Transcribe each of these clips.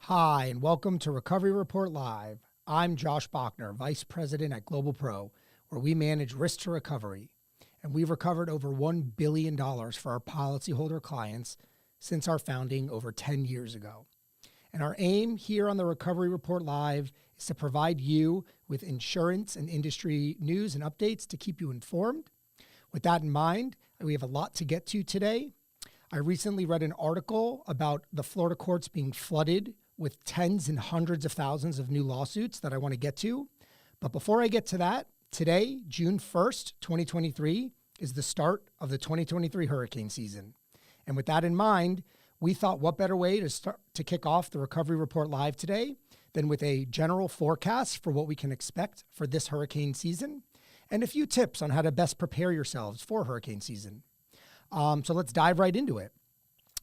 Hi, and welcome to Recovery Report Live. I'm Josh Bochner, Vice President at GlobalPro, where we manage risk to recovery. And we've recovered over $1 billion for our policyholder clients since our founding over 10 years ago. And our aim here on the Recovery Report Live is to provide you with insurance and industry news and updates to keep you informed. With that in mind, we have a lot to get to today. I recently read an article about the Florida courts being flooded with tens and hundreds of thousands of new lawsuits that I want to get to. But before I get to that, today, June 1st, 2023, is the start of the 2023 hurricane season. And with that in mind, we thought what better way to kick off the Recovery Report Live today than with a general forecast for what we can expect for this hurricane season and a few tips on how to best prepare yourselves for hurricane season. So let's dive right into it.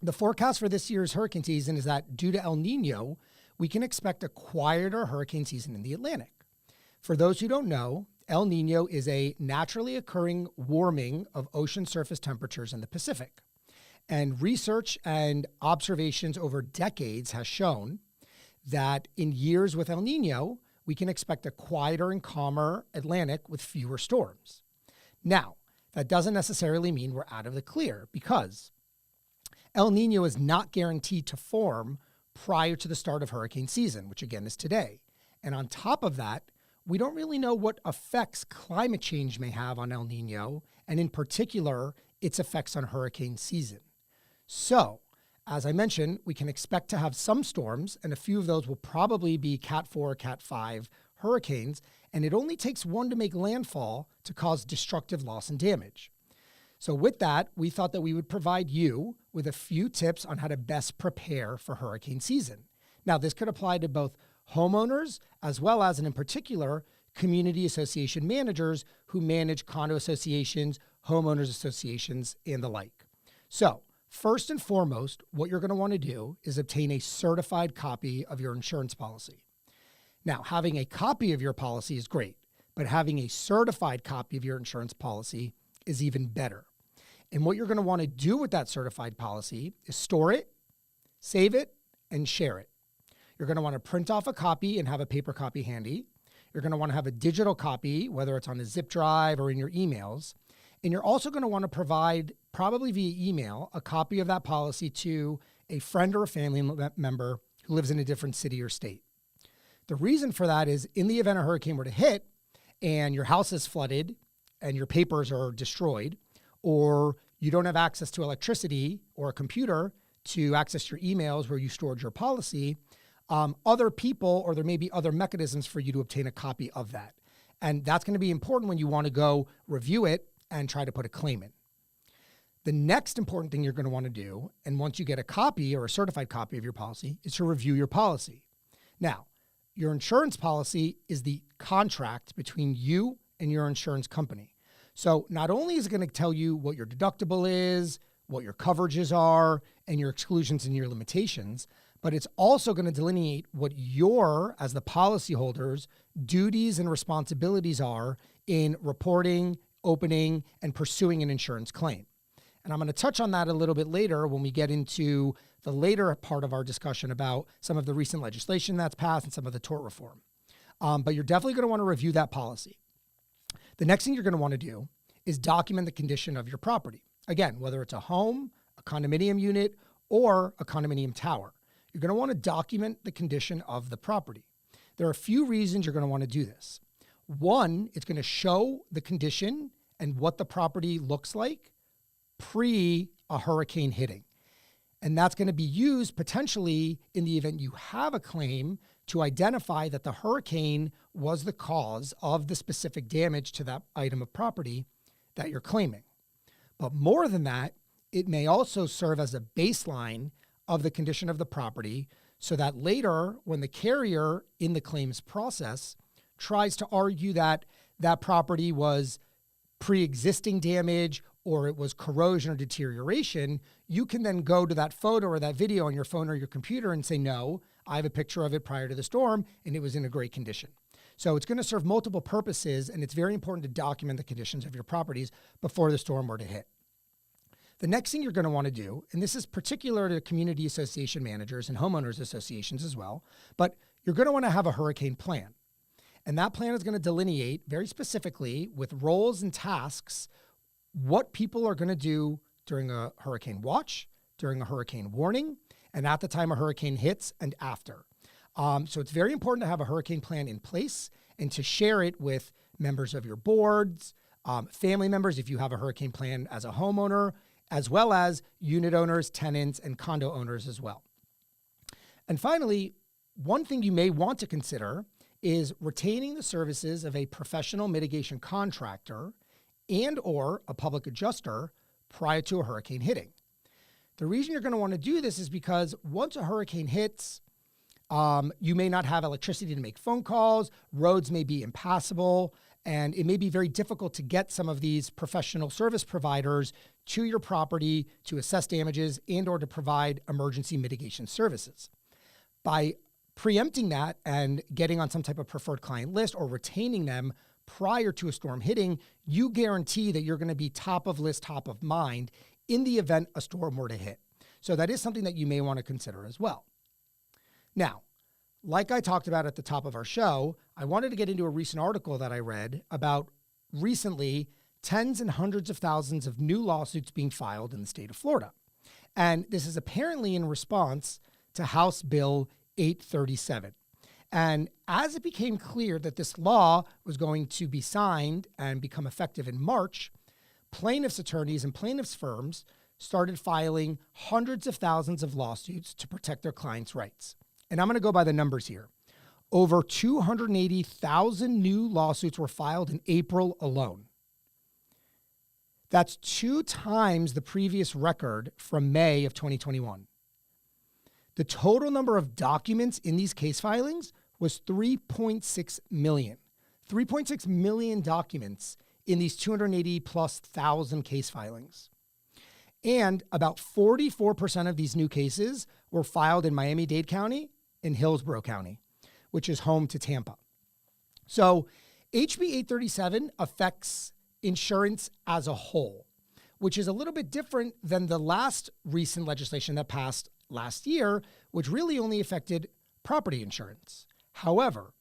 The forecast for this year's hurricane season is that due to El Nino, we can expect a quieter hurricane season in the Atlantic. For those who don't know, El Nino is a naturally occurring warming of ocean surface temperatures in the Pacific. And research and observations over decades has shown that in years with El Nino, we can expect a quieter and calmer Atlantic with fewer storms. Now, that doesn't necessarily mean we're out of the clear because El Nino is not guaranteed to form prior to the start of hurricane season, which again is today. And on top of that, we don't really know what effects climate change may have on El Nino, and in particular, its effects on hurricane season. So, as I mentioned, we can expect to have some storms, and a few of those will probably be Cat 4 or Cat 5 hurricanes, and it only takes one to make landfall to cause destructive loss and damage. So with that, we thought that we would provide you with a few tips on how to best prepare for hurricane season. Now, this could apply to both homeowners as well as, and in particular, community association managers who manage condo associations, homeowners associations, and the like. So first and foremost, what you're going to want to do is obtain a certified copy of your insurance policy. Now, having a copy of your policy is great, but having a certified copy of your insurance policy is even better. And what you're going to want to do with that certified policy is store it, save it, and share it. You're going to want to print off a copy and have a paper copy handy. You're going to want to have a digital copy, whether it's on a zip drive or in your emails. And you're also going to want to provide, probably via email, a copy of that policy to a friend or a family member who lives in a different city or state. The reason for that is in the event a hurricane were to hit and your house is flooded and your papers are destroyed, or you don't have access to electricity or a computer to access your emails where you stored your policy, other people, or there may be other mechanisms for you to obtain a copy of that. And that's going to be important when you want to go review it and try to put a claim in. The next important thing you're going to want to do, and once you get a copy or a certified copy of your policy, is to review your policy. Now, your insurance policy is the contract between you and your insurance company. So not only is it going to tell you what your deductible is, what your coverages are, and your exclusions and your limitations, but it's also going to delineate what your, as the policyholders, duties and responsibilities are in reporting, opening, and pursuing an insurance claim. And I'm going to touch on that a little bit later when we get into the later part of our discussion about some of the recent legislation that's passed and some of the tort reform. But you're definitely going to want to review that policy. The next thing you're going to want to do is document the condition of your property. Again, whether it's a home, a condominium unit, or a condominium tower, you're going to want to document the condition of the property. There are a few reasons you're going to want to do this. One, it's going to show the condition and what the property looks like pre a hurricane hitting. And that's going to be used potentially in the event you have a claim to identify that the hurricane was the cause of the specific damage to that item of property that you're claiming. But more than that, it may also serve as a baseline of the condition of the property so that later when the carrier in the claims process tries to argue that that property was pre-existing damage or it was corrosion or deterioration, you can then go to that photo or that video on your phone or your computer and say, no, I have a picture of it prior to the storm and it was in a great condition. So it's going to serve multiple purposes, and it's very important to document the conditions of your properties before the storm were to hit. The next thing you're going to want to do, and this is particular to community association managers and homeowners associations as well, but you're going to want to have a hurricane plan. And that plan is going to delineate very specifically with roles and tasks what people are going to do during a hurricane watch, during a hurricane warning, and at the time a hurricane hits and after. So it's very important to have a hurricane plan in place and to share it with members of your boards, family members if you have a hurricane plan as a homeowner, as well as unit owners, tenants, and condo owners as well. And finally, one thing you may want to consider is retaining the services of a professional mitigation contractor and or a public adjuster prior to a hurricane hitting. The reason you're going to want to do this is because once a hurricane hits, you may not have electricity to make phone calls, roads may be impassable, and it may be very difficult to get some of these professional service providers to your property to assess damages and or to provide emergency mitigation services. By preempting that and getting on some type of preferred client list or retaining them prior to a storm hitting, you guarantee that you're going to be top of list, top of mind in the event a storm were to hit. So that is something that you may want to consider as well. Now, like I talked about at the top of our show, I wanted to get into a recent article that I read about recently tens and hundreds of thousands of new lawsuits being filed in the state of Florida. And this is apparently in response to House Bill 837. And as it became clear that this law was going to be signed and become effective in March, plaintiffs' attorneys and plaintiffs' firms started filing hundreds of thousands of lawsuits to protect their clients' rights. And I'm going to go by the numbers here. Over 280,000 new lawsuits were filed in April alone. That's 2 times the previous record from May of 2021. The total number of documents in these case filings was 3.6 million. 3.6 million documents in these 280 plus thousand case filings. And about 44% of these new cases were filed in Miami-Dade County and Hillsborough County, which is home to Tampa. So HB 837 affects insurance as a whole, which is a little bit different than the last recent legislation that passed last year, which really only affected property insurance. However,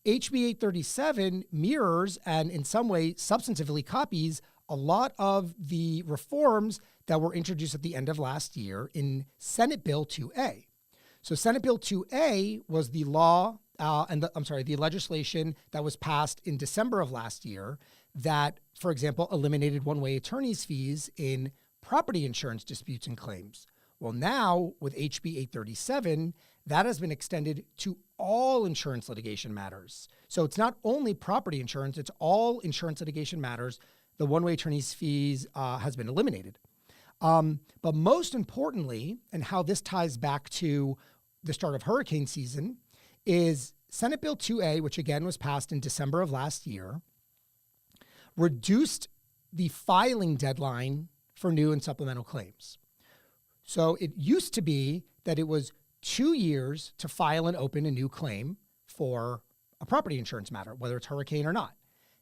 HB 837 mirrors and in some way substantively copies a lot of the reforms that were introduced at the end of last year in Senate Bill 2A. So Senate Bill 2A was the law, the legislation that was passed in December of last year that, for example, eliminated one-way attorney's fees in property insurance disputes and claims. Well, now with HB 837, that has been extended to all insurance litigation matters. So it's not only property insurance, it's all insurance litigation matters. The one-way attorney's fees has been eliminated. But most importantly, and how this ties back to the start of hurricane season, is Senate Bill 2A, which again was passed in December of last year, reduced the filing deadline for new and supplemental claims. So it used to be that it was 2 years to file and open a new claim for a property insurance matter, whether it's hurricane or not.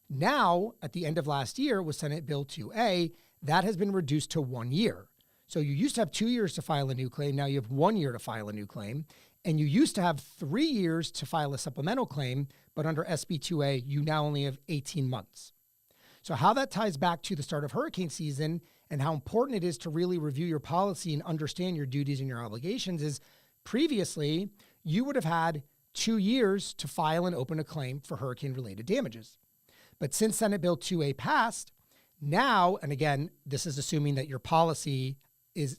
Now, at the end of last year with Senate Bill 2A, that has been reduced to 1 year. So you used to have 2 years to file a new claim. Now you have 1 year to file a new claim. And you used to have 3 years to file a supplemental claim, but under SB 2A, you now only have 18 months. So how that ties back to the start of hurricane season and how important it is to really review your policy and understand your duties and your obligations is previously you would have had 2 years to file and open a claim for hurricane-related damages. But since Senate Bill 2A passed, now, and again, this is assuming that your policy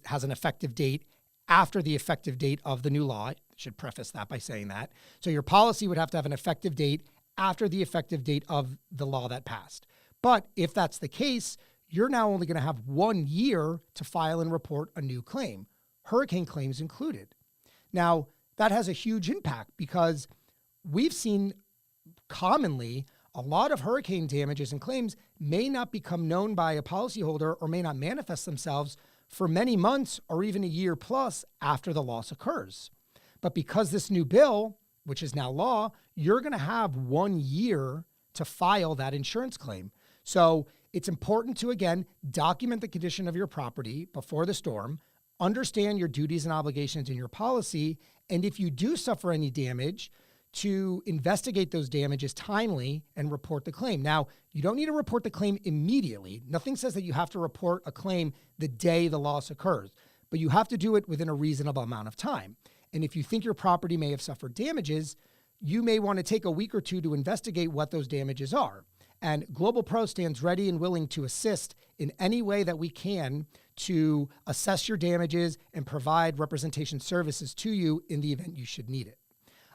has an effective date after the effective date of the new law. I should preface that by saying that. So your policy would have to have an effective date after the effective date of the law that passed. But if that's the case, you're now only going to have 1 year to file and report a new claim, hurricane claims included. Now, that has a huge impact because we've seen commonly a lot of hurricane damages and claims may not become known by a policyholder or may not manifest themselves for many months or even a year plus after the loss occurs. But because this new bill, which is now law, you're going to have 1 year to file that insurance claim. So it's important to, again, document the condition of your property before the storm, understand your duties and obligations in your policy, and if you do suffer any damage, to investigate those damages timely and report the claim. Now, you don't need to report the claim immediately. Nothing says that you have to report a claim the day the loss occurs, but you have to do it within a reasonable amount of time. And if you think your property may have suffered damages, you may want to take a week or two to investigate what those damages are. And GlobalPro stands ready and willing to assist in any way that we can to assess your damages and provide representation services to you in the event you should need it.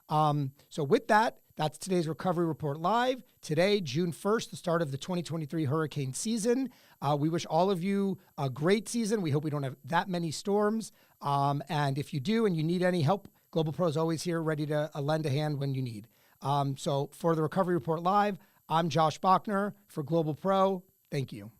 So with that, that's today's Recovery Report Live. Today, June 1st, the start of the 2023 hurricane season. We wish all of you a great season. We hope we don't have that many storms. And if you do and you need any help, GlobalPro is always here ready to lend a hand when you need. So for the Recovery Report Live, I'm Josh Bochner for GlobalPro. Thank you.